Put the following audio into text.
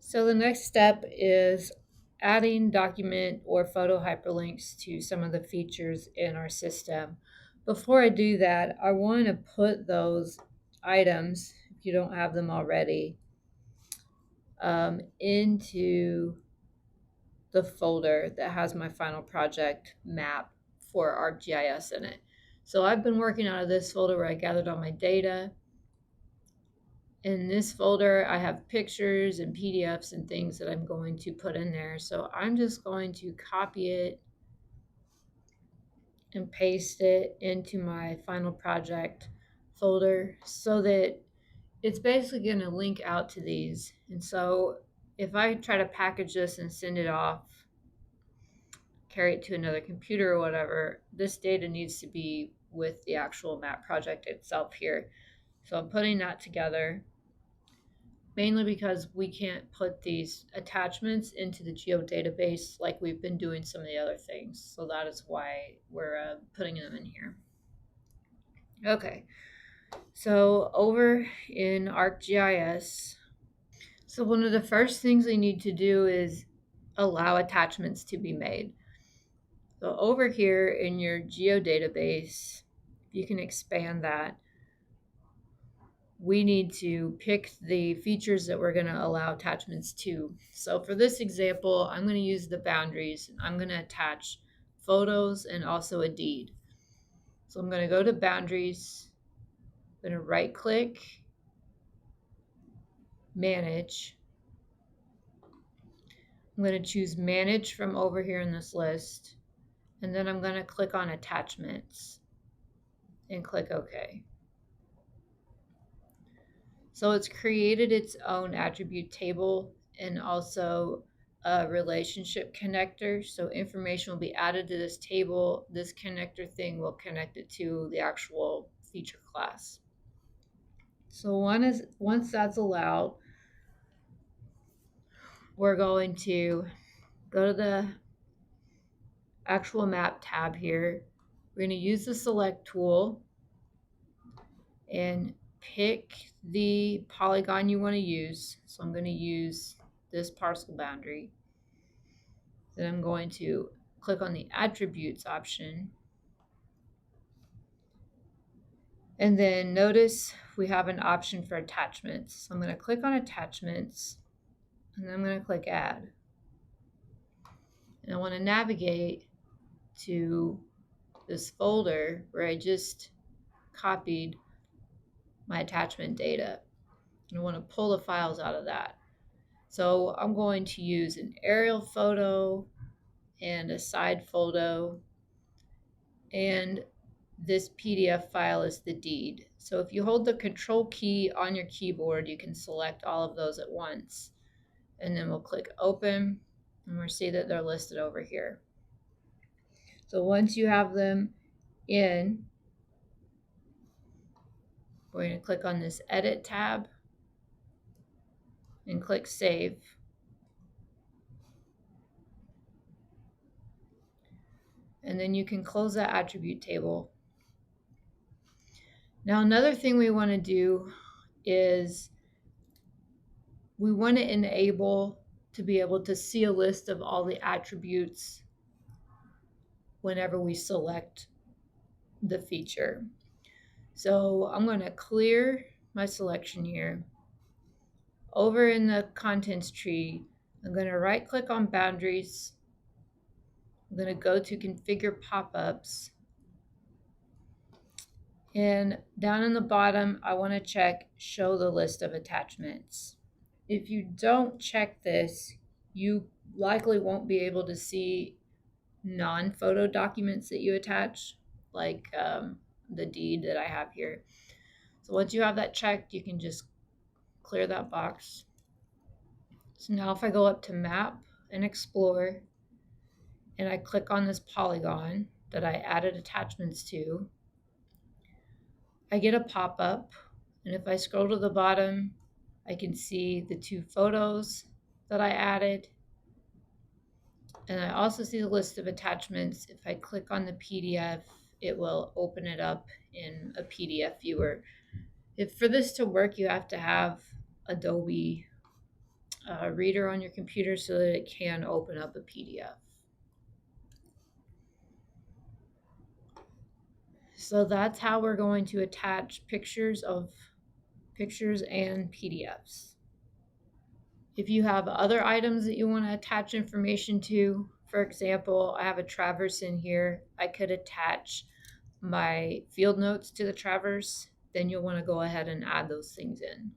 So the next step is adding document or photo hyperlinks to some of the features in our system. Before I do that, I want to put those items, if you don't have them already, into the folder that has my final project map for ArcGIS in it. So I've been working out of this folder where I gathered all my data. In this folder, I have pictures and PDFs and things that I'm going to put in there. So I'm just going to copy it and paste it into my final project folder so that it's basically going to link out to these. And so if I try to package this and send it off, carry it to another computer or whatever, this data needs to be with the actual map project itself here. So I'm putting that together, mainly because we can't put these attachments into the geodatabase like we've been doing some of the other things. So that is why we're putting them in here. Okay, so over in ArcGIS, so one of the first things we need to do is allow attachments to be made. So over here in your geodatabase, you can expand that. We need to pick the features that we're going to allow attachments to. So for this example, I'm going to use the boundaries. I'm going to attach photos and also a deed. So I'm going to go to boundaries. I'm going to right click, manage. I'm going to choose manage from over here in this list. And then I'm going to click on attachments and click OK. So it's created its own attribute table and also a relationship connector. So information will be added to this table. This connector thing will connect it to the actual feature class. So once that's allowed, we're going to go to the actual map tab here. We're going to use the select tool and pick the polygon you want to use. So I'm going to use this parcel boundary. Then I'm going to click on the attributes option. And then notice we have an option for attachments. So I'm going to click on attachments and then I'm going to click add. And I want to navigate to this folder where I just copied my attachment data. And I want to pull the files out of that. So I'm going to use an aerial photo and a side photo, and this PDF file is the deed. So if you hold the control key on your keyboard, you can select all of those at once. And then we'll click open and we'll see that they're listed over here. So once you have them in, we're going to click on this edit tab and click save. And then you can close that attribute table. Now another thing we want to do is we want to enable to be able to see a list of all the attributes whenever we select the feature. So I'm going to clear my selection here. Over in the contents tree, I'm going to right click on boundaries. I'm going to go to configure pop-ups. And down in the bottom, I want to check show the list of attachments. If you don't check this, you likely won't be able to see non-photo documents that you attach, like the deed that I have here. So once you have that checked, you can just clear that box. So now if I go up to map and explore and I click on this polygon that I added attachments to, I get a pop-up, and if I scroll to the bottom, I can see the two photos that I added. And I also see the list of attachments. If I click on the PDF, it will open it up in a PDF viewer. For this to work, you have to have Adobe reader on your computer so that it can open up a PDF. So that's how we're going to attach pictures and PDFs. If you have other items that you want to attach information to, for example, I have a traverse in here. I could attach my field notes to the traverse. Then you'll want to go ahead and add those things in.